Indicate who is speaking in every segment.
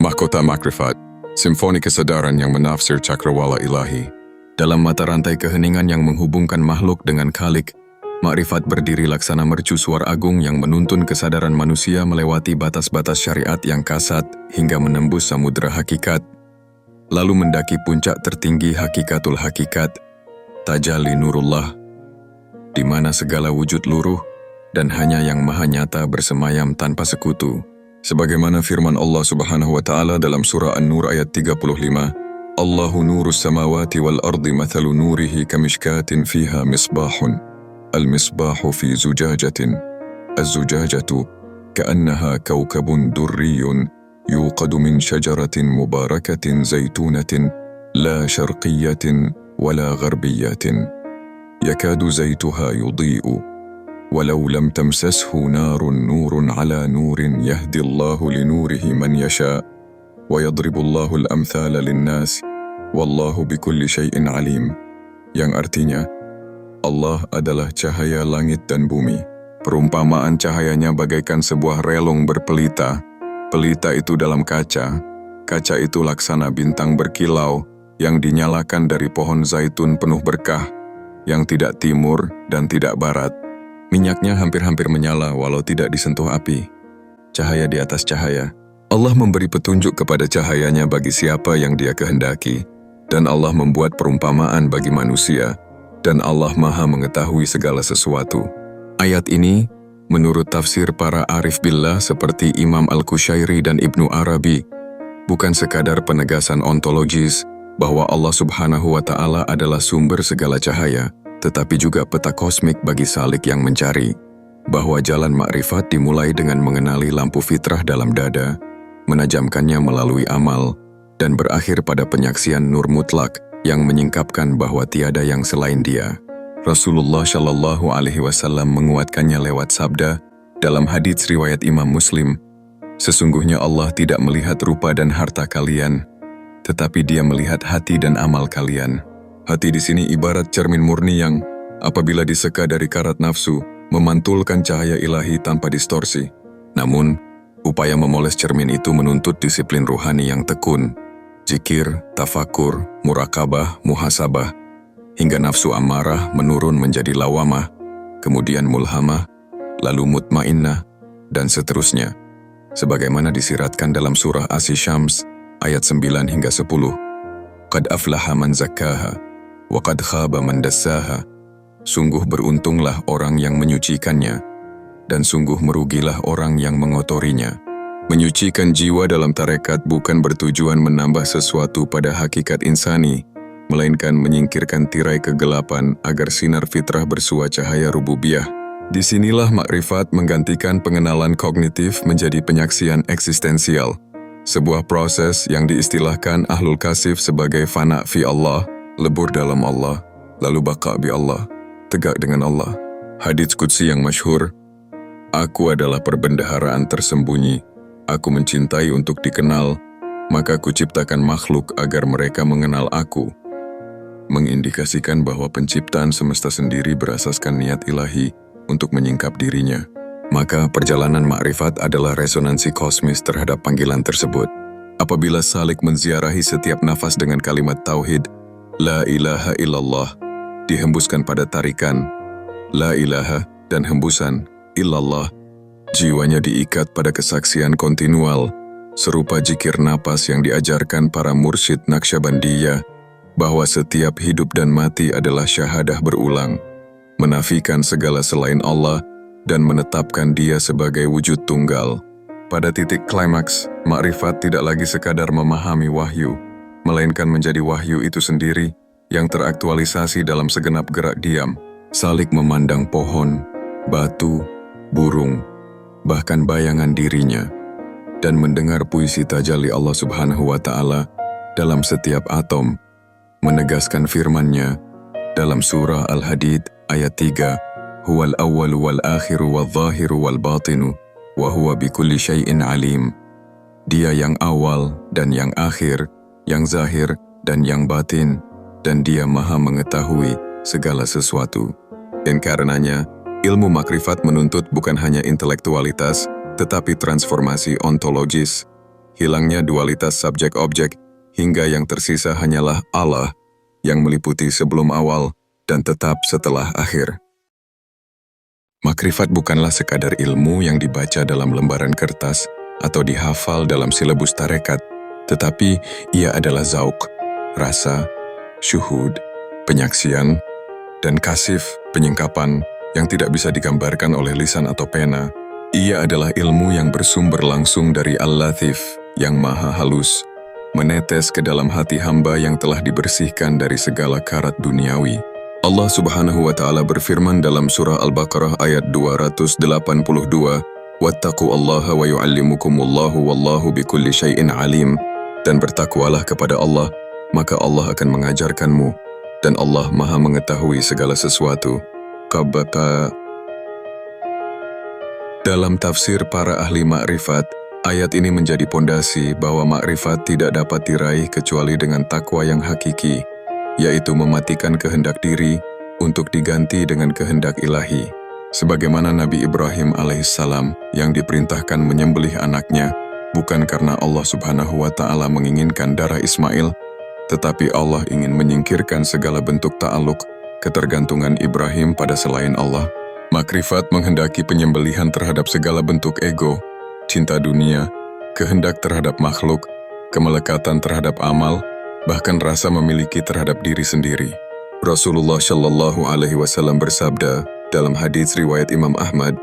Speaker 1: Mahkota Makrifat, simfoni kesadaran yang menafsir cakrawala ilahi. Dalam mata rantai keheningan yang menghubungkan makhluk dengan Khalik, makrifat berdiri laksana mercu suara agung yang menuntun kesadaran manusia melewati batas-batas syariat yang kasat hingga menembus samudera hakikat, lalu mendaki puncak tertinggi hakikatul hakikat, tajalli nurullah, di mana segala wujud luruh dan hanya yang maha nyata bersemayam tanpa sekutu. Sebagaimana firman Allah Subhanahu wa Ta'ala dalam surah An-Nur ayat 35, Allahu nurus samawati wal ardi mathalu nurihi kamishkatin fiha misbahun. Al-misbahu fi zujajatin. Az-zujajatu ka'annaha kawkabun durriyun yuqadu min syajaratin mubarakatin zaytunatin la syarqiyatin wala gharbiyatin. Yakadu zaytuha yudhi'u ولو لم تمسسه نار نور على نور يهدي الله لنوره من يشاء ويضرب الله الأمثال للناس والله بكل شيء عليم. Yang artinya, Allah adalah cahaya langit dan bumi. Perumpamaan cahayanya bagaikan sebuah relung berpelita. Pelita itu dalam kaca. Kaca itu laksana bintang berkilau yang dinyalakan dari pohon zaitun penuh berkah, yang tidak timur dan tidak barat. Minyaknya hampir-hampir menyala walau tidak disentuh api. Cahaya di atas cahaya. Allah memberi petunjuk kepada cahayanya bagi siapa yang Dia kehendaki. Dan Allah membuat perumpamaan bagi manusia. Dan Allah Maha mengetahui segala sesuatu. Ayat ini, menurut tafsir para arif billah seperti Imam Al-Qushairi dan Ibnu Arabi, bukan sekadar penegasan ontologis bahwa Allah Subhanahu wa Ta'ala adalah sumber segala cahaya, tetapi juga peta kosmik bagi salik yang mencari, bahwa jalan makrifat dimulai dengan mengenali lampu fitrah dalam dada, menajamkannya melalui amal, dan berakhir pada penyaksian nur mutlak yang menyingkapkan bahwa tiada yang selain Dia. Rasulullah Shallallahu Alaihi Wasallam menguatkannya lewat sabda dalam hadits riwayat Imam Muslim, sesungguhnya Allah tidak melihat rupa dan harta kalian, tetapi Dia melihat hati dan amal kalian. Hati di sini ibarat cermin murni yang, apabila diseka dari karat nafsu, memantulkan cahaya ilahi tanpa distorsi. Namun, upaya memoles cermin itu menuntut disiplin ruhani yang tekun, zikir, tafakur, murakabah, muhasabah, hingga nafsu amarah menurun menjadi lawamah, kemudian mulhamah, lalu mutmainnah, dan seterusnya. Sebagaimana disiratkan dalam surah As-Syams ayat 9 hingga 10. Qad aflaha man zakkaha wa qad khaba man dassaha. Sungguh beruntunglah orang yang menyucikannya, dan sungguh merugilah orang yang mengotorinya. Menyucikan jiwa dalam tarekat bukan bertujuan menambah sesuatu pada hakikat insani, melainkan menyingkirkan tirai kegelapan agar sinar fitrah bersua cahaya rububiyah. Disinilah makrifat menggantikan pengenalan kognitif menjadi penyaksian eksistensial. Sebuah proses yang diistilahkan Ahlul Kasif sebagai fana fi Allah, lebur dalam Allah, lalu baqa bi Allah, tegak dengan Allah. Hadits qudsi yang masyhur, aku adalah perbendaharaan tersembunyi, aku mencintai untuk dikenal, maka kuciptakan makhluk agar mereka mengenal aku. Mengindikasikan bahwa penciptaan semesta sendiri berasaskan niat ilahi untuk menyingkap dirinya. Maka perjalanan makrifat adalah resonansi kosmis terhadap panggilan tersebut. Apabila salik menziarahi setiap nafas dengan kalimat tauhid, La ilaha illallah, dihembuskan pada tarikan, La ilaha dan hembusan, illallah, jiwanya diikat pada kesaksian kontinual, serupa zikir napas yang diajarkan para mursyid Naqsyabandiyah, bahwa setiap hidup dan mati adalah syahadah berulang, menafikan segala selain Allah, dan menetapkan Dia sebagai wujud tunggal. Pada titik klimaks, makrifat tidak lagi sekadar memahami wahyu, melainkan menjadi wahyu itu sendiri yang teraktualisasi dalam segenap gerak diam, salik memandang pohon, batu, burung, bahkan bayangan dirinya, dan mendengar puisi tajalli Allah Subhanahu wa Ta'ala dalam setiap atom, menegaskan firman-Nya dalam surah Al-Hadid ayat 3, Huwal awwalu wal akhiru wal zahiru wal batinu, wa huwa bikulli syai'in alim. Dia yang awal dan yang akhir, yang zahir dan yang batin, dan Dia maha mengetahui segala sesuatu. Dan karenanya, ilmu makrifat menuntut bukan hanya intelektualitas, tetapi transformasi ontologis, hilangnya dualitas subjek-objek, hingga yang tersisa hanyalah Allah yang meliputi sebelum awal dan tetap setelah akhir. Makrifat bukanlah sekadar ilmu yang dibaca dalam lembaran kertas atau dihafal dalam silabus tarekat, tetapi ia adalah zauk, rasa, syuhud, penyaksian, dan kasif, penyingkapan yang tidak bisa digambarkan oleh lisan atau pena. Ia adalah ilmu yang bersumber langsung dari Al-Latif yang maha halus, menetes ke dalam hati hamba yang telah dibersihkan dari segala karat duniawi. Allah Subhanahu wa Ta'ala berfirman dalam surah Al-Baqarah ayat 282, "Wattaqullaha wa yu'allimukumullahu wallahu bikulli syai'in alim." Dan bertakwalah kepada Allah, maka Allah akan mengajarkanmu, dan Allah maha mengetahui segala sesuatu. Qabata. Dalam tafsir para ahli makrifat, ayat ini menjadi pondasi bahwa makrifat tidak dapat diraih kecuali dengan takwa yang hakiki, yaitu mematikan kehendak diri untuk diganti dengan kehendak ilahi. Sebagaimana Nabi Ibrahim alaihissalam yang diperintahkan menyembelih anaknya, bukan karena Allah Subhanahu wa Ta'ala menginginkan darah Ismail, tetapi Allah ingin menyingkirkan segala bentuk ta'aluk, ketergantungan Ibrahim pada selain Allah. Makrifat menghendaki penyembelihan terhadap segala bentuk ego, cinta dunia, kehendak terhadap makhluk, kemelekatan terhadap amal, bahkan rasa memiliki terhadap diri sendiri. Rasulullah Shallallahu Alaihi Wasallam bersabda dalam hadits riwayat Imam Ahmad,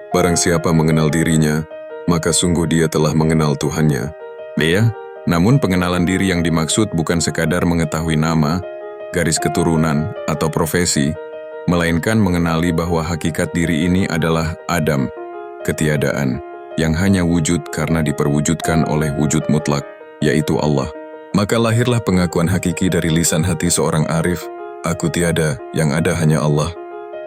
Speaker 1: "Barang siapa mengenal dirinya, maka sungguh dia telah mengenal Tuhannya." Ya, namun pengenalan diri yang dimaksud bukan sekadar mengetahui nama, garis keturunan, atau profesi, melainkan mengenali bahwa hakikat diri ini adalah Adam, ketiadaan, yang hanya wujud karena diperwujudkan oleh wujud mutlak, yaitu Allah. Maka lahirlah pengakuan hakiki dari lisan hati seorang arif, "Aku tiada, yang ada hanya Allah."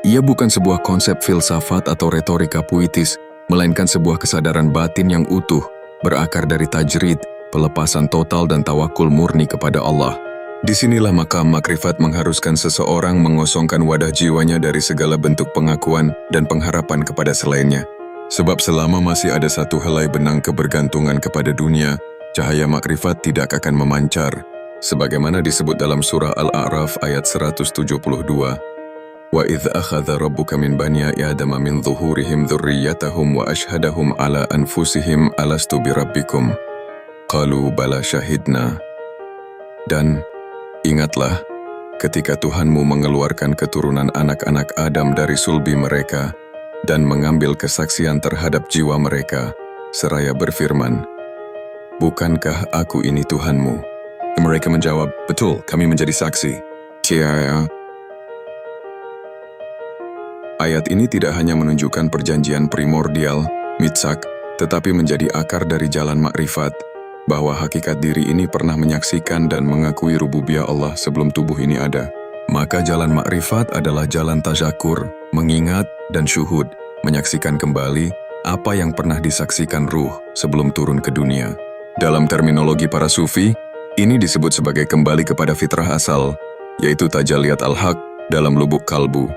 Speaker 1: Ia bukan sebuah konsep filsafat atau retorika puitis, melainkan sebuah kesadaran batin yang utuh, berakar dari tajrid, pelepasan total dan tawakul murni kepada Allah. Disinilah makam makrifat mengharuskan seseorang mengosongkan wadah jiwanya dari segala bentuk pengakuan dan pengharapan kepada selainnya. Sebab selama masih ada satu helai benang kebergantungan kepada dunia, cahaya makrifat tidak akan memancar, sebagaimana disebut dalam surah Al-A'raf ayat 172. "Wa idh akhadha rabbuka min bani Adama min zuhurihim dzurriyyatahum wa ashhadahum ala anfusihim alastu birabbikum qalu bala syahidna." Dan ingatlah ketika Tuhanmu mengeluarkan keturunan anak-anak Adam dari sulbi mereka dan mengambil kesaksian terhadap jiwa mereka, seraya berfirman, "Bukankah aku ini Tuhanmu?" Mereka menjawab, "Betul, kami menjadi saksi." Ayat ini tidak hanya menunjukkan perjanjian primordial, mitsak, tetapi menjadi akar dari jalan makrifat, bahwa hakikat diri ini pernah menyaksikan dan mengakui rububiyah Allah sebelum tubuh ini ada. Maka jalan makrifat adalah jalan tazakur, mengingat dan syuhud, menyaksikan kembali apa yang pernah disaksikan ruh sebelum turun ke dunia. Dalam terminologi para sufi, ini disebut sebagai kembali kepada fitrah asal, yaitu tajalliyat al-haq dalam lubuk kalbu.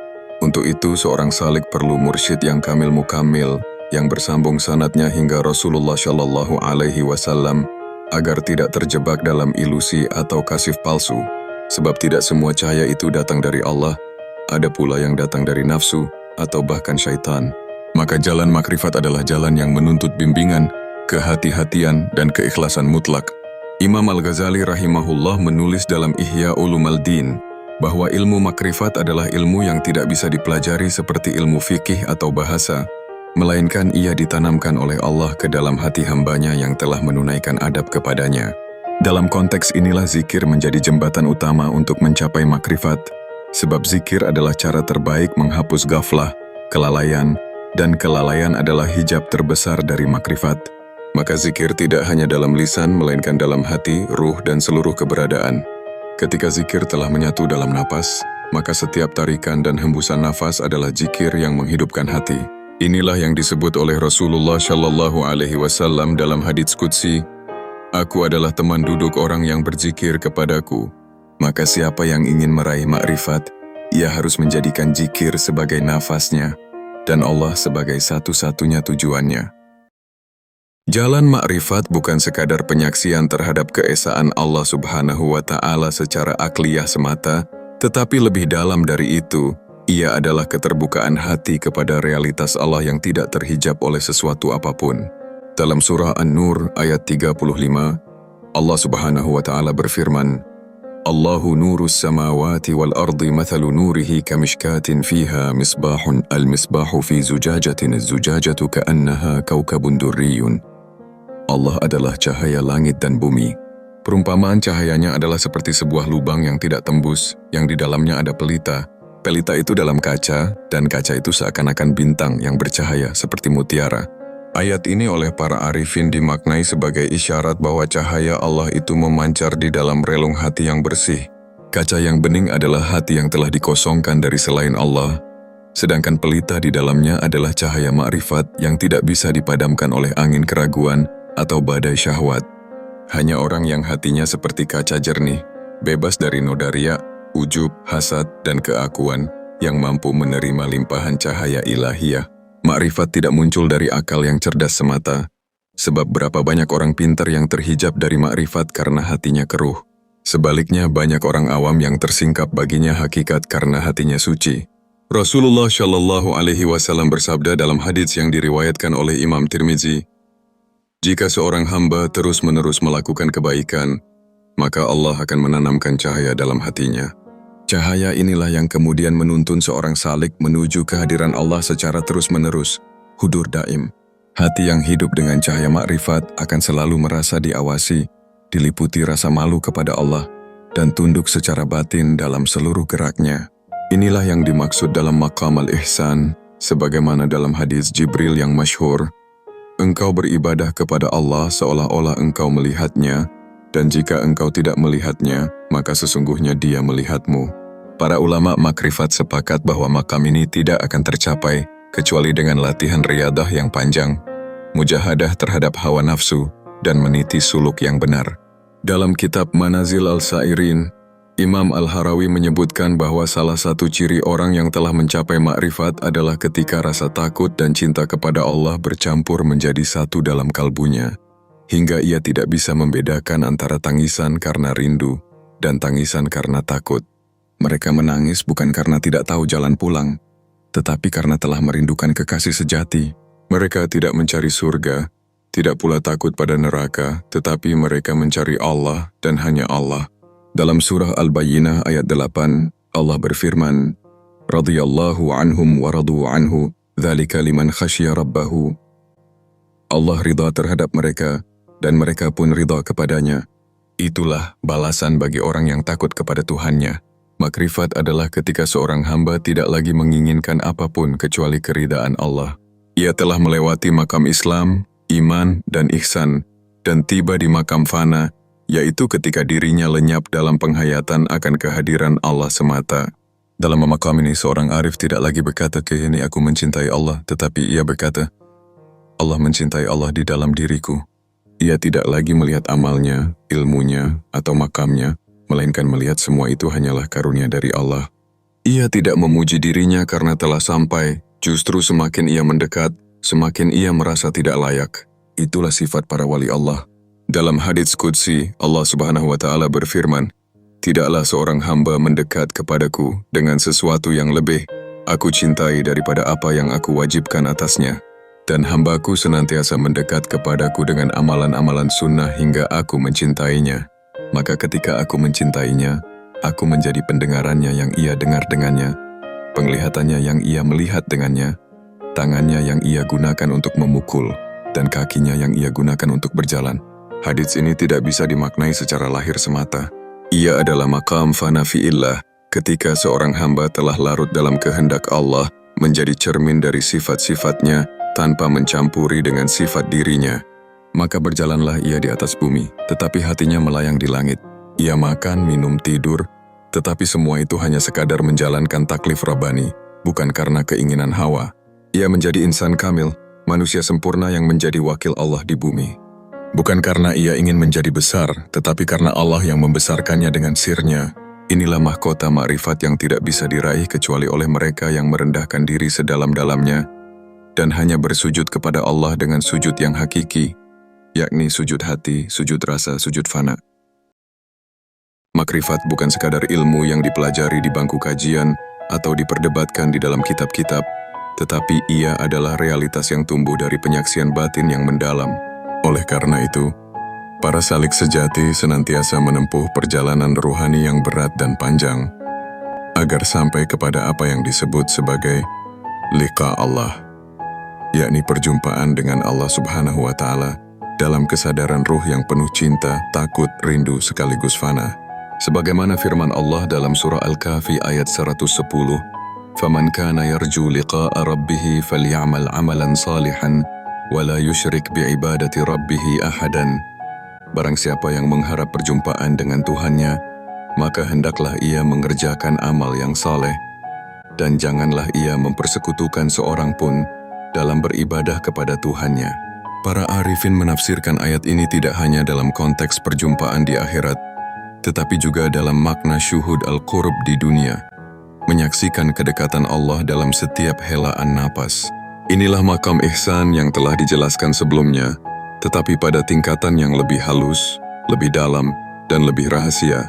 Speaker 1: Untuk itu, seorang salik perlu mursyid yang kamil mukamil, yang bersambung sanadnya hingga Rasulullah Shallallahu Alaihi Wasallam, agar tidak terjebak dalam ilusi atau kasif palsu. Sebab tidak semua cahaya itu datang dari Allah, ada pula yang datang dari nafsu atau bahkan syaitan. Maka jalan makrifat adalah jalan yang menuntut bimbingan, kehati-hatian, dan keikhlasan mutlak. Imam Al-Ghazali rahimahullah menulis dalam Ihya Ulumuddin bahwa ilmu makrifat adalah ilmu yang tidak bisa dipelajari seperti ilmu fikih atau bahasa, melainkan ia ditanamkan oleh Allah ke dalam hati hambanya yang telah menunaikan adab kepadanya. Dalam konteks inilah zikir menjadi jembatan utama untuk mencapai makrifat, sebab zikir adalah cara terbaik menghapus ghaflah, kelalaian, dan kelalaian adalah hijab terbesar dari makrifat. Maka zikir tidak hanya dalam lisan, melainkan dalam hati, ruh, dan seluruh keberadaan. Ketika zikir telah menyatu dalam napas, maka setiap tarikan dan hembusan nafas adalah zikir yang menghidupkan hati. Inilah yang disebut oleh Rasulullah Shallallahu Alaihi Wasallam dalam hadits qudsi, "Aku adalah teman duduk orang yang berzikir kepadaku." Maka siapa yang ingin meraih makrifat, ia harus menjadikan zikir sebagai nafasnya, dan Allah sebagai satu-satunya tujuannya. Jalan makrifat bukan sekadar penyaksian terhadap keesaan Allah Subhanahu wa Ta'ala secara akliyah semata, tetapi lebih dalam dari itu, ia adalah keterbukaan hati kepada realitas Allah yang tidak terhijab oleh sesuatu apapun. Dalam surah An-Nur ayat 35, Allah Subhanahu wa Ta'ala berfirman, Allahu nurus samawati wal ardi mathalu nurihi kamishkatin fiha misbahun al-misbahu fi zujajatin az-zujajatu ka'annaha kawkabun durriyun. Allah adalah cahaya langit dan bumi. Perumpamaan cahayanya adalah seperti sebuah lubang yang tidak tembus, yang di dalamnya ada pelita. Pelita itu dalam kaca, dan kaca itu seakan-akan bintang yang bercahaya seperti mutiara. Ayat ini oleh para arifin dimaknai sebagai isyarat bahwa cahaya Allah itu memancar di dalam relung hati yang bersih. Kaca yang bening adalah hati yang telah dikosongkan dari selain Allah, sedangkan pelita di dalamnya adalah cahaya makrifat yang tidak bisa dipadamkan oleh angin keraguan atau badai syahwat. Hanya orang yang hatinya seperti kaca jernih, bebas dari noda riya, ujub, hasad, dan keakuan, yang mampu menerima limpahan cahaya ilahiyah. Makrifat tidak muncul dari akal yang cerdas semata, sebab berapa banyak orang pintar yang terhijab dari makrifat karena hatinya keruh. Sebaliknya banyak orang awam yang tersingkap baginya hakikat karena hatinya suci. Rasulullah Shallallahu Alaihi Wasallam bersabda dalam hadits yang diriwayatkan oleh Imam Tirmizi, jika seorang hamba terus-menerus melakukan kebaikan, maka Allah akan menanamkan cahaya dalam hatinya. Cahaya inilah yang kemudian menuntun seorang salik menuju kehadiran Allah secara terus-menerus, hudur daim. Hati yang hidup dengan cahaya makrifat akan selalu merasa diawasi, diliputi rasa malu kepada Allah, dan tunduk secara batin dalam seluruh geraknya. Inilah yang dimaksud dalam maqam al-ihsan, sebagaimana dalam hadis Jibril yang masyhur, engkau beribadah kepada Allah seolah-olah engkau melihatnya, dan jika engkau tidak melihatnya, maka sesungguhnya dia melihatmu. Para ulama makrifat sepakat bahwa makam ini tidak akan tercapai kecuali dengan latihan riyadah yang panjang, mujahadah terhadap hawa nafsu, dan meniti suluk yang benar. Dalam kitab Manazil al-Sairin, Imam Al-Harawi menyebutkan bahwa salah satu ciri orang yang telah mencapai makrifat adalah ketika rasa takut dan cinta kepada Allah bercampur menjadi satu dalam kalbunya, hingga ia tidak bisa membedakan antara tangisan karena rindu dan tangisan karena takut. Mereka menangis bukan karena tidak tahu jalan pulang, tetapi karena telah merindukan kekasih sejati. Mereka tidak mencari surga, tidak pula takut pada neraka, tetapi mereka mencari Allah dan hanya Allah. Dalam surah Al-Bayyinah ayat 8, Allah berfirman, radhiyallahu anhum wa radu anhu, dzalika liman khasyiya rabbahu. Allah ridha terhadap mereka, dan mereka pun ridha kepadanya. Itulah balasan bagi orang yang takut kepada Tuhannya. Makrifat adalah ketika seorang hamba tidak lagi menginginkan apapun kecuali keridaan Allah. Ia telah melewati makam Islam, iman, dan ihsan, dan tiba di makam fana, yaitu ketika dirinya lenyap dalam penghayatan akan kehadiran Allah semata. Dalam makam ini seorang arif tidak lagi berkata, kini aku mencintai Allah, tetapi ia berkata, Allah mencintai Allah di dalam diriku. Ia tidak lagi melihat amalnya, ilmunya, atau makamnya, melainkan melihat semua itu hanyalah karunia dari Allah. Ia tidak memuji dirinya karena telah sampai, justru semakin ia mendekat, semakin ia merasa tidak layak. Itulah sifat para wali Allah. Dalam hadits qudsi, Allah Subhanahu wa Ta'ala berfirman, tidaklah seorang hamba mendekat kepadaku dengan sesuatu yang lebih aku cintai daripada apa yang aku wajibkan atasnya. Dan hambaku senantiasa mendekat kepadaku dengan amalan-amalan sunnah hingga aku mencintainya. Maka ketika aku mencintainya, aku menjadi pendengarannya yang ia dengar dengannya, penglihatannya yang ia melihat dengannya, tangannya yang ia gunakan untuk memukul, dan kakinya yang ia gunakan untuk berjalan. Hadits ini tidak bisa dimaknai secara lahir semata. Ia adalah maqam fana fi'illah, ketika seorang hamba telah larut dalam kehendak Allah, menjadi cermin dari sifat-sifatnya, tanpa mencampuri dengan sifat dirinya. Maka berjalanlah ia di atas bumi, tetapi hatinya melayang di langit. Ia makan, minum, tidur, tetapi semua itu hanya sekadar menjalankan taklif Rabbani, bukan karena keinginan hawa. Ia menjadi insan kamil, manusia sempurna yang menjadi wakil Allah di bumi. Bukan karena ia ingin menjadi besar, tetapi karena Allah yang membesarkannya dengan sirnya. Inilah mahkota makrifat yang tidak bisa diraih kecuali oleh mereka yang merendahkan diri sedalam-dalamnya, dan hanya bersujud kepada Allah dengan sujud yang hakiki, yakni sujud hati, sujud rasa, sujud fana. Makrifat bukan sekadar ilmu yang dipelajari di bangku kajian atau diperdebatkan di dalam kitab-kitab, tetapi ia adalah realitas yang tumbuh dari penyaksian batin yang mendalam. Oleh karena itu, para salik sejati senantiasa menempuh perjalanan ruhani yang berat dan panjang, agar sampai kepada apa yang disebut sebagai liqa Allah, yakni perjumpaan dengan Allah Subhanahu wa Ta'ala dalam kesadaran ruh yang penuh cinta, takut, rindu sekaligus fana. Sebagaimana firman Allah dalam surah Al-Kahfi ayat 110, "Faman kana yarju liqa'a rabbih faly'amal 'amalan salihan wa la yusyrik bi'ibadati rabbih ahadan." Barang siapa yang mengharap perjumpaan dengan Tuhannya, maka hendaklah ia mengerjakan amal yang saleh, dan janganlah ia mempersekutukan seorang pun dalam beribadah kepada Tuhannya. Para arifin menafsirkan ayat ini tidak hanya dalam konteks perjumpaan di akhirat, tetapi juga dalam makna syuhud al-qurb di dunia, menyaksikan kedekatan Allah dalam setiap helaan napas. Inilah makam ihsan yang telah dijelaskan sebelumnya, tetapi pada tingkatan yang lebih halus, lebih dalam, dan lebih rahasia.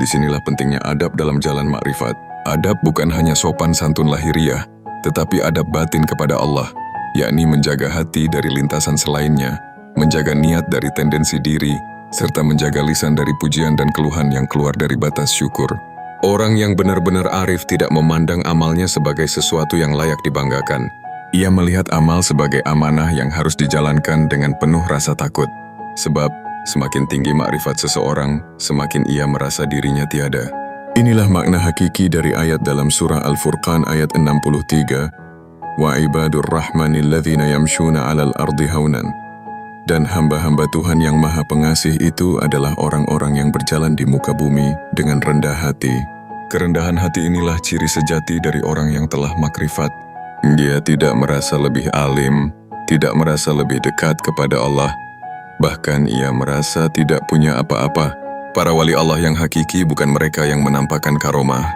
Speaker 1: Disinilah pentingnya adab dalam jalan makrifat. Adab bukan hanya sopan santun lahiriah, tetapi adab batin kepada Allah, yakni menjaga hati dari lintasan selainnya, menjaga niat dari tendensi diri, serta menjaga lisan dari pujian dan keluhan yang keluar dari batas syukur. Orang yang benar-benar arif tidak memandang amalnya sebagai sesuatu yang layak dibanggakan. Ia melihat amal sebagai amanah yang harus dijalankan dengan penuh rasa takut. Sebab, semakin tinggi makrifat seseorang, semakin ia merasa dirinya tiada. Inilah makna hakiki dari ayat dalam surah Al-Furqan ayat 63, "Wa ibadur rahmanil ladzina yamshuna 'alal ardi haunan." Dan hamba-hamba Tuhan yang Maha Pengasih itu adalah orang-orang yang berjalan di muka bumi dengan rendah hati. Kerendahan hati inilah ciri sejati dari orang yang telah makrifat. Dia tidak merasa lebih alim, tidak merasa lebih dekat kepada Allah, bahkan ia merasa tidak punya apa-apa. Para wali Allah yang hakiki bukan mereka yang menampakkan karomah,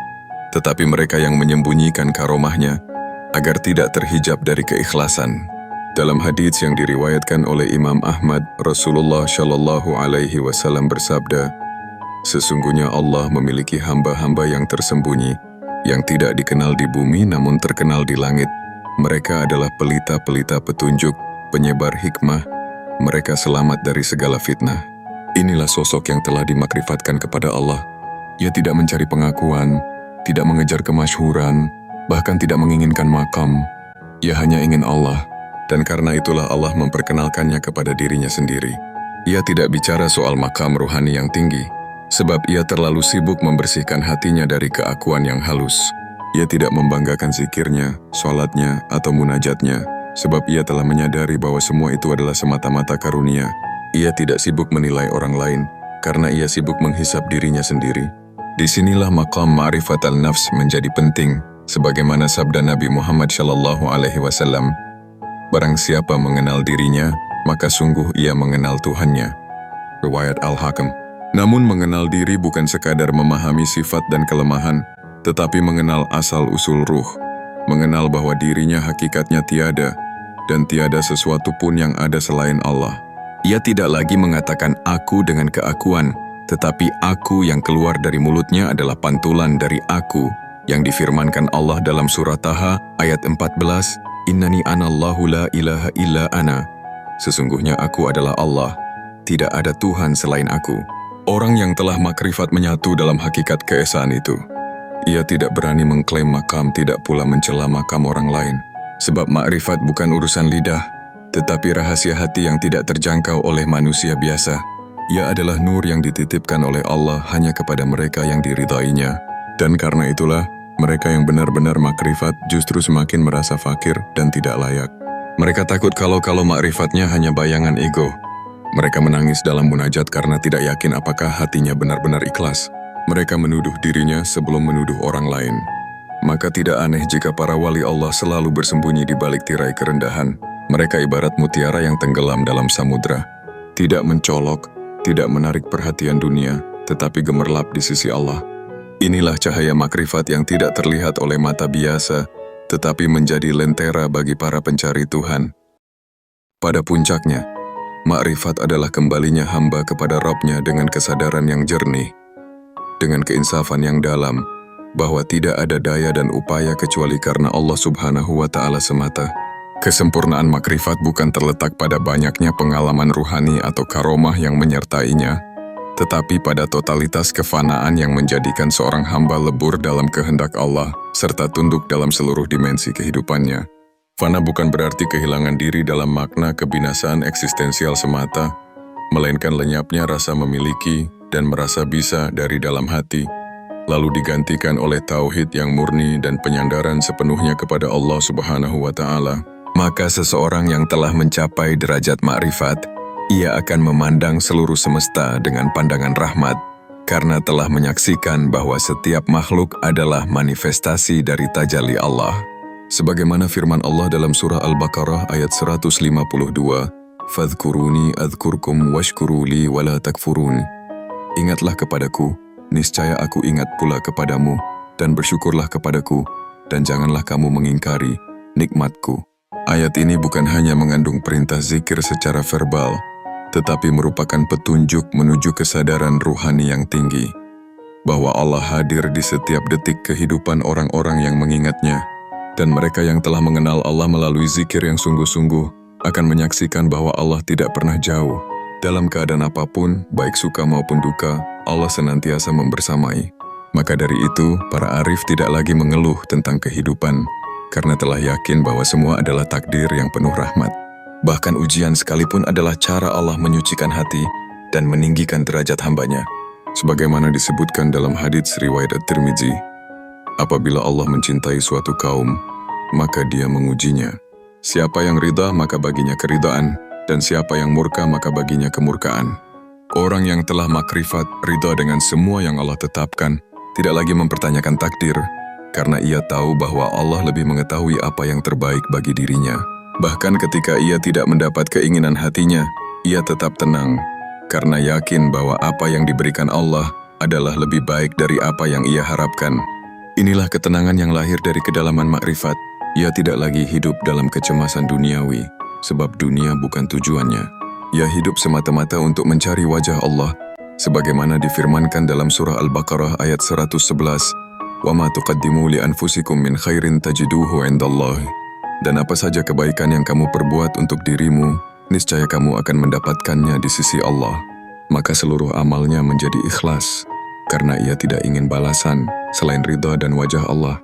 Speaker 1: tetapi mereka yang menyembunyikan karomahnya agar tidak terhijab dari keikhlasan. Dalam hadits yang diriwayatkan oleh Imam Ahmad, Rasulullah Shallallahu Alaihi Wasallam bersabda, "Sesungguhnya Allah memiliki hamba-hamba yang tersembunyi, yang tidak dikenal di bumi namun terkenal di langit. Mereka adalah pelita-pelita petunjuk, penyebar hikmah. Mereka selamat dari segala fitnah." Inilah sosok yang telah dimakrifatkan kepada Allah. Ia tidak mencari pengakuan, tidak mengejar kemasyhuran, bahkan tidak menginginkan makam. Ia hanya ingin Allah. Dan karena itulah Allah memperkenalkannya kepada dirinya sendiri. Ia tidak bicara soal makam ruhani yang tinggi, sebab ia terlalu sibuk membersihkan hatinya dari keakuan yang halus. Ia tidak membanggakan zikirnya, sholatnya, atau munajatnya, sebab ia telah menyadari bahwa semua itu adalah semata-mata karunia. Ia tidak sibuk menilai orang lain, karena ia sibuk menghisap dirinya sendiri. Disinilah maqam ma'rifat al-nafs menjadi penting, sebagaimana sabda Nabi Muhammad SAW, "Barang siapa mengenal dirinya, maka sungguh ia mengenal Tuhannya." Riwayat Al-Hakim. Namun mengenal diri bukan sekadar memahami sifat dan kelemahan, tetapi mengenal asal-usul ruh, mengenal bahwa dirinya hakikatnya tiada, dan tiada sesuatu pun yang ada selain Allah. Ia tidak lagi mengatakan aku dengan keakuan, tetapi aku yang keluar dari mulutnya adalah pantulan dari aku, yang difirmankan Allah dalam surah Taha ayat 14, "Innani anallahu la ilaha illa ana." Sesungguhnya aku adalah Allah, tidak ada Tuhan selain aku. Orang yang telah makrifat menyatu dalam hakikat keesaan itu. Ia tidak berani mengklaim makam, tidak pula mencela makam orang lain. Sebab makrifat bukan urusan lidah, tetapi rahasia hati yang tidak terjangkau oleh manusia biasa. Ia adalah nur yang dititipkan oleh Allah hanya kepada mereka yang diridainya. Dan karena itulah, mereka yang benar-benar makrifat justru semakin merasa fakir dan tidak layak. Mereka takut kalau makrifatnya hanya bayangan ego. Mereka menangis dalam munajat karena tidak yakin apakah hatinya benar-benar ikhlas. Mereka menuduh dirinya sebelum menuduh orang lain. Maka tidak aneh jika para wali Allah selalu bersembunyi di balik tirai kerendahan. Mereka ibarat mutiara yang tenggelam dalam samudra. Tidak mencolok, tidak menarik perhatian dunia, tetapi gemerlap di sisi Allah. Inilah cahaya makrifat yang tidak terlihat oleh mata biasa, tetapi menjadi lentera bagi para pencari Tuhan. Pada puncaknya, Makrifat adalah kembalinya hamba kepada Rabb-Nya dengan kesadaran yang jernih, dengan keinsafan yang dalam, bahwa tidak ada daya dan upaya kecuali karena Allah Subhanahu wa Ta'ala semata. Kesempurnaan makrifat bukan terletak pada banyaknya pengalaman ruhani atau karomah yang menyertainya, tetapi pada totalitas kefanaan yang menjadikan seorang hamba lebur dalam kehendak Allah, serta tunduk dalam seluruh dimensi kehidupannya. Fana bukan berarti kehilangan diri dalam makna kebinasaan eksistensial semata, melainkan lenyapnya rasa memiliki dan merasa bisa dari dalam hati, lalu digantikan oleh tauhid yang murni dan penyandaran sepenuhnya kepada Allah Subhanahu wa Ta'ala. Maka seseorang yang telah mencapai derajat makrifat, ia akan memandang seluruh semesta dengan pandangan rahmat, karena telah menyaksikan bahwa setiap makhluk adalah manifestasi dari tajalli Allah. Sebagaimana firman Allah dalam surah Al-Baqarah ayat 152, "Fadhkuruni adhkurkum washkuru li wala takfurun." Ingatlah kepadaku, niscaya aku ingat pula kepadamu, dan bersyukurlah kepadaku, dan janganlah kamu mengingkari nikmatku. Ayat ini bukan hanya mengandung perintah zikir secara verbal, tetapi merupakan petunjuk menuju kesadaran ruhani yang tinggi, bahwa Allah hadir di setiap detik kehidupan orang-orang yang mengingatnya, dan mereka yang telah mengenal Allah melalui zikir yang sungguh-sungguh akan menyaksikan bahwa Allah tidak pernah jauh. Dalam keadaan apapun, baik suka maupun duka, Allah senantiasa membersamai. Maka dari itu, para arif tidak lagi mengeluh tentang kehidupan, karena telah yakin bahwa semua adalah takdir yang penuh rahmat. Bahkan ujian sekalipun adalah cara Allah menyucikan hati dan meninggikan derajat hambanya. Sebagaimana disebutkan dalam hadits riwayat At-Tirmidzi, apabila Allah mencintai suatu kaum, maka Dia mengujinya. Siapa yang ridha, maka baginya keridhaan, dan siapa yang murka, maka baginya kemurkaan. Orang yang telah makrifat, ridha dengan semua yang Allah tetapkan, tidak lagi mempertanyakan takdir, karena ia tahu bahwa Allah lebih mengetahui apa yang terbaik bagi dirinya. Bahkan ketika ia tidak mendapat keinginan hatinya, ia tetap tenang, karena yakin bahwa apa yang diberikan Allah adalah lebih baik dari apa yang ia harapkan. Inilah ketenangan yang lahir dari kedalaman makrifat. Ia tidak lagi hidup dalam kecemasan duniawi, sebab dunia bukan tujuannya. Ia hidup semata-mata untuk mencari wajah Allah, sebagaimana difirmankan dalam surah Al-Baqarah ayat 111, "Wa ma tuqaddimu li anfusikum min khairin tajiduhu 'indallah." Dan apa saja kebaikan yang kamu perbuat untuk dirimu, niscaya kamu akan mendapatkannya di sisi Allah. Maka seluruh amalnya menjadi ikhlas, karena ia tidak ingin balasan selain ridha dan wajah Allah.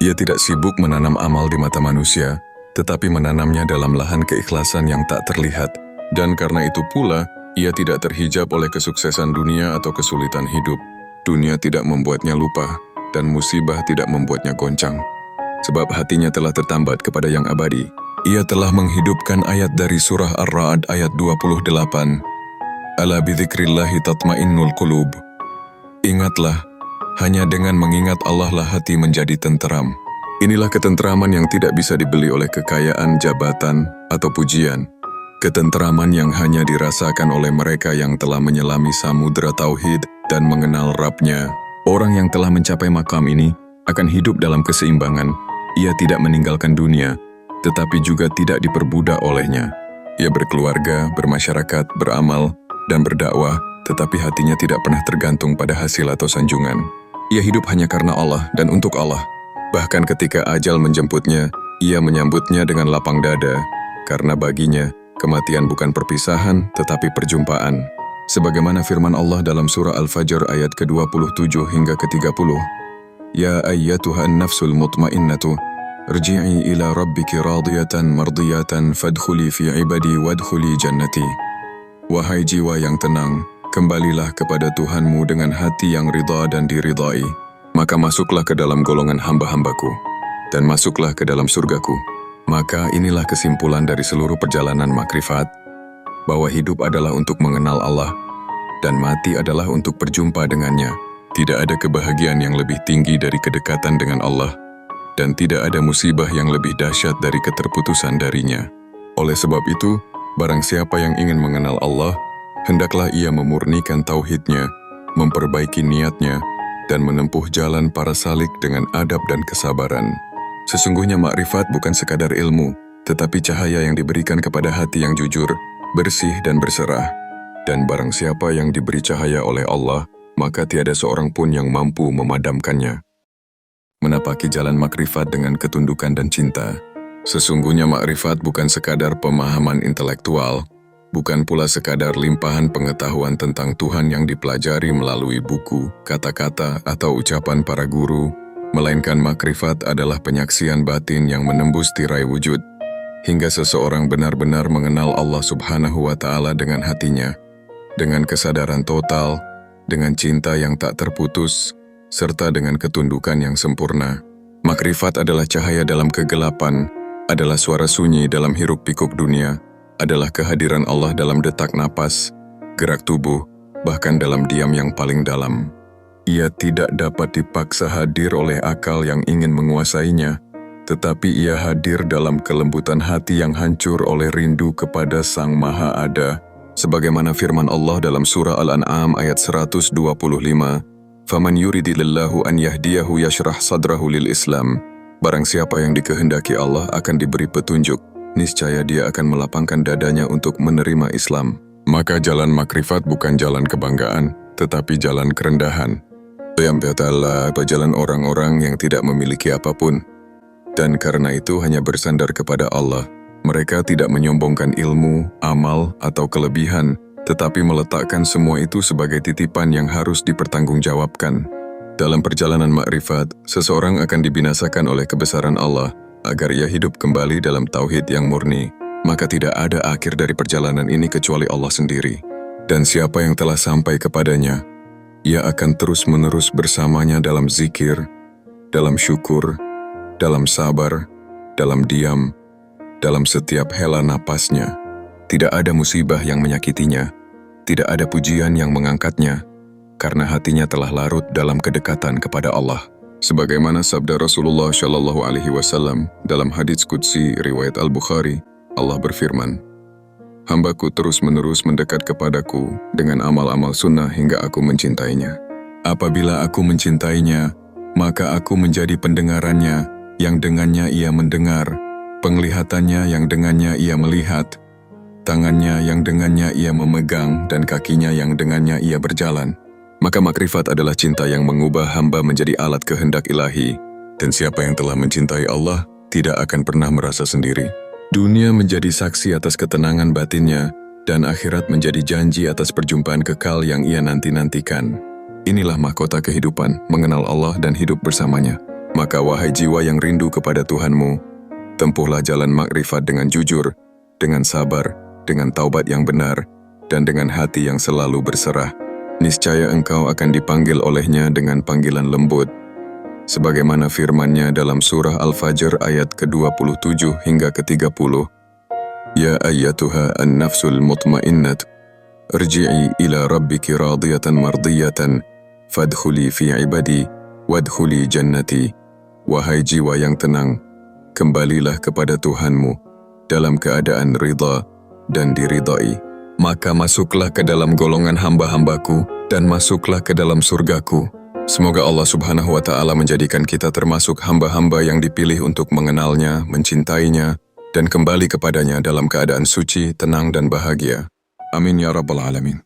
Speaker 1: Ia tidak sibuk menanam amal di mata manusia, tetapi menanamnya dalam lahan keikhlasan yang tak terlihat. Dan karena itu pula, ia tidak terhijab oleh kesuksesan dunia atau kesulitan hidup. Dunia tidak membuatnya lupa, dan musibah tidak membuatnya goncang. Sebab hatinya telah tertambat kepada yang abadi. Ia telah menghidupkan ayat dari surah Ar-Ra'd ayat 28. "Ala bidzikrillahi tatmainnul qulub." Ingatlah, hanya dengan mengingat Allah lah hati menjadi tenteram. Inilah ketenteraman yang tidak bisa dibeli oleh kekayaan, jabatan, atau pujian. Ketenteraman yang hanya dirasakan oleh mereka yang telah menyelami samudera tauhid dan mengenal Rabb-Nya. Orang yang telah mencapai makam ini akan hidup dalam keseimbangan. Ia tidak meninggalkan dunia, tetapi juga tidak diperbudak olehnya. Ia berkeluarga, bermasyarakat, beramal, dan berdakwah, tetapi hatinya tidak pernah tergantung pada hasil atau sanjungan. Ia hidup hanya karena Allah dan untuk Allah. Bahkan ketika ajal menjemputnya, ia menyambutnya dengan lapang dada, karena baginya, kematian bukan perpisahan, tetapi perjumpaan. Sebagaimana firman Allah dalam surah Al-Fajr ayat ke-27 hingga ke-30, "Ya ayyatuhan nafsul mutmainnatu, rji'i ila rabbiki radiyatan mardiyatan fadkhuli fi ibadi wadkhuli jannati." Wahai jiwa yang tenang, kembalilah kepada Tuhanmu dengan hati yang ridha dan diridai, maka masuklah ke dalam golongan hamba-hambaku, dan masuklah ke dalam surgaku. Maka inilah kesimpulan dari seluruh perjalanan makrifat, bahwa hidup adalah untuk mengenal Allah, dan mati adalah untuk berjumpa dengannya. Tidak ada kebahagiaan yang lebih tinggi dari kedekatan dengan Allah, dan tidak ada musibah yang lebih dahsyat dari keterputusan darinya. Oleh sebab itu, barang siapa yang ingin mengenal Allah, hendaklah ia memurnikan tauhidnya, memperbaiki niatnya, dan menempuh jalan para salik dengan adab dan kesabaran. Sesungguhnya makrifat bukan sekadar ilmu, tetapi cahaya yang diberikan kepada hati yang jujur, bersih dan berserah. Dan barang siapa yang diberi cahaya oleh Allah, maka tiada seorang pun yang mampu memadamkannya. Menapaki jalan makrifat dengan ketundukan dan cinta. Sesungguhnya makrifat bukan sekadar pemahaman intelektual, bukan pula sekadar limpahan pengetahuan tentang Tuhan yang dipelajari melalui buku, kata-kata, atau ucapan para guru, melainkan makrifat adalah penyaksian batin yang menembus tirai wujud, hingga seseorang benar-benar mengenal Allah Subhanahu wa Ta'ala dengan hatinya, dengan kesadaran total, dengan cinta yang tak terputus, serta dengan ketundukan yang sempurna. Makrifat adalah cahaya dalam kegelapan, adalah suara sunyi dalam hiruk-pikuk dunia, adalah kehadiran Allah dalam detak napas, gerak tubuh, bahkan dalam diam yang paling dalam. Ia tidak dapat dipaksa hadir oleh akal yang ingin menguasainya, tetapi ia hadir dalam kelembutan hati yang hancur oleh rindu kepada Sang Maha Ada, sebagaimana firman Allah dalam surah Al-An'am ayat 125, "Faman yuridillahu an yahdiyahu yashrah sadrahu lil Islam." Barang siapa yang dikehendaki Allah akan diberi petunjuk, niscaya dia akan melapangkan dadanya untuk menerima Islam. Maka jalan makrifat bukan jalan kebanggaan, tetapi jalan kerendahan. Atau jalan orang-orang yang tidak memiliki apapun. Dan karena itu hanya bersandar kepada Allah. Mereka tidak menyombongkan ilmu, amal, atau kelebihan, tetapi meletakkan semua itu sebagai titipan yang harus dipertanggungjawabkan. Dalam perjalanan makrifat, seseorang akan dibinasakan oleh kebesaran Allah, agar ia hidup kembali dalam tauhid yang murni. Maka tidak ada akhir dari perjalanan ini kecuali Allah sendiri. Dan siapa yang telah sampai kepadanya, ia akan terus-menerus bersamanya dalam zikir, dalam syukur, dalam sabar, dalam diam, dalam setiap hela napasnya. Tidak ada musibah yang menyakitinya, tidak ada pujian yang mengangkatnya, karena hatinya telah larut dalam kedekatan kepada Allah. Sebagaimana sabda Rasulullah Shallallahu Alaihi Wasallam dalam hadits qudsi riwayat Al-Bukhari, Allah berfirman, "Hambaku terus-menerus mendekat kepadaku dengan amal-amal sunnah hingga aku mencintainya. Apabila aku mencintainya, maka aku menjadi pendengarannya, yang dengannya ia mendengar, penglihatannya yang dengannya ia melihat, tangannya yang dengannya ia memegang, dan kakinya yang dengannya ia berjalan." Maka makrifat adalah cinta yang mengubah hamba menjadi alat kehendak ilahi, dan siapa yang telah mencintai Allah tidak akan pernah merasa sendiri. Dunia menjadi saksi atas ketenangan batinnya, dan akhirat menjadi janji atas perjumpaan kekal yang ia nanti-nantikan. Inilah mahkota kehidupan, mengenal Allah dan hidup bersamanya. Maka wahai jiwa yang rindu kepada Tuhanmu, tempuhlah jalan makrifat dengan jujur, dengan sabar, dengan taubat yang benar, dan dengan hati yang selalu berserah. Niscaya engkau akan dipanggil olehnya dengan panggilan lembut. Sebagaimana firman-Nya dalam surah Al-Fajr ayat ke-27 hingga ke-30. Ya ayyatuha an-nafsul mutmainnat, irji'i ila rabbiki radiyatan mardiyatan, fadkhuli fi ibadi, wadkhuli jannati. Wahai jiwa yang tenang, kembalilah kepada Tuhanmu dalam keadaan ridha dan diridai. Maka masuklah ke dalam golongan hamba-hambaku dan masuklah ke dalam surgaku. Semoga Allah Subhanahu wa Ta'ala menjadikan kita termasuk hamba-hamba yang dipilih untuk mengenalnya, mencintainya, dan kembali kepadanya dalam keadaan suci, tenang, dan bahagia. Amin ya Rabbal Alamin.